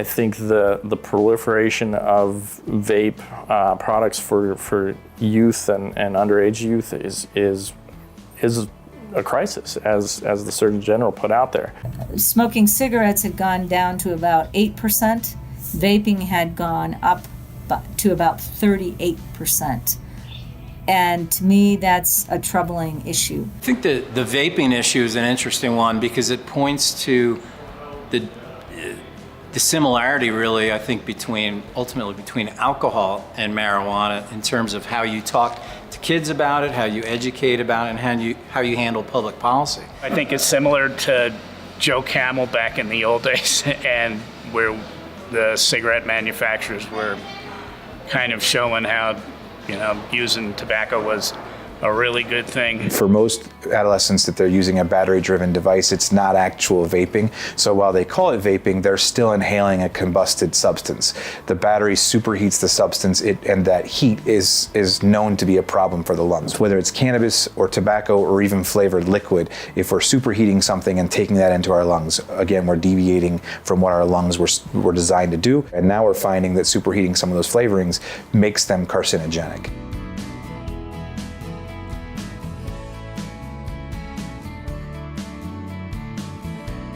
I think the proliferation of vape products for youth and underage youth is a crisis, as the Surgeon General put out there. Smoking cigarettes had gone down to about 8%. Vaping had gone up to about 38%. And to me, that's a troubling issue. I think the vaping issue is an interesting one because it points to the similarity, really, I think, ultimately between alcohol and marijuana in terms of how you talk to kids about it, how you educate about it, and how you handle public policy. I think it's similar to Joe Camel back in the old days, and where the cigarette manufacturers were kind of showing how, using tobacco was a really good thing. For most adolescents that they're using a battery-driven device, it's not actual vaping. So while they call it vaping, they're still inhaling a combusted substance. The battery superheats the substance, and that heat is known to be a problem for the lungs. Whether it's cannabis or tobacco or even flavored liquid, if we're superheating something and taking that into our lungs, again, we're deviating from what our lungs were designed to do. And now we're finding that superheating some of those flavorings makes them carcinogenic.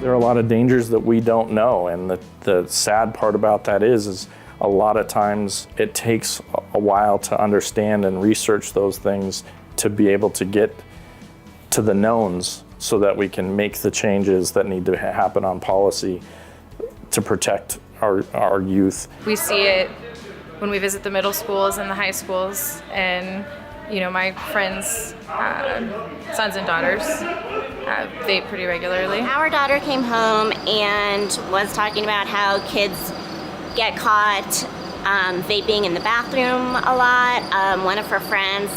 There are a lot of dangers that we don't know, and the sad part about that is a lot of times it takes a while to understand and research those things to be able to get to the knowns so that we can make the changes that need to happen on policy to protect our youth. We see it when we visit the middle schools and the high schools, and my friends' sons and daughters vape pretty regularly. Our daughter came home and was talking about how kids get caught vaping in the bathroom a lot. One of her friends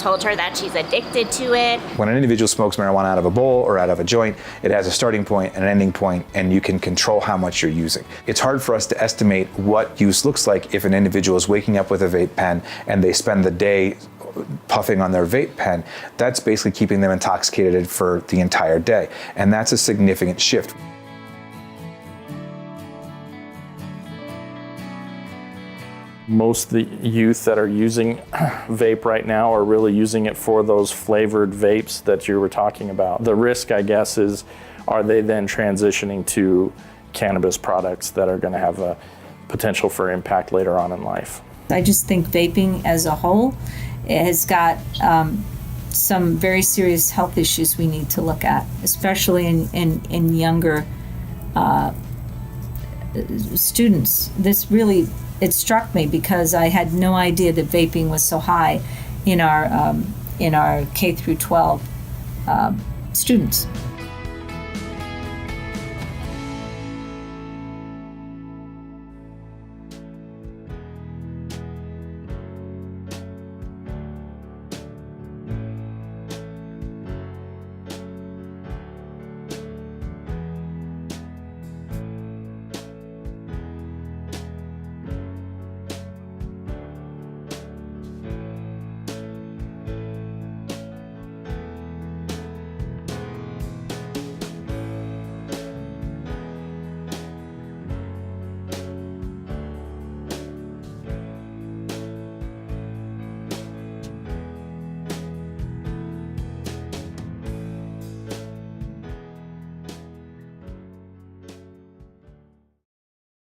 told her that she's addicted to it. When an individual smokes marijuana out of a bowl or out of a joint, it has a starting point and an ending point, and you can control how much you're using. It's hard for us to estimate what use looks like if an individual is waking up with a vape pen and they spend the day puffing on their vape pen. That's basically keeping them intoxicated for the entire day, and that's a significant shift. Most of the youth that are using vape right now are really using it for those flavored vapes that you were talking about. The risk, I guess, is are they then transitioning to cannabis products that are going to have a potential for impact later on in life? I just think vaping as a whole has got some very serious health issues we need to look at, especially in younger students. It struck me because I had no idea that vaping was so high in our K through 12 students.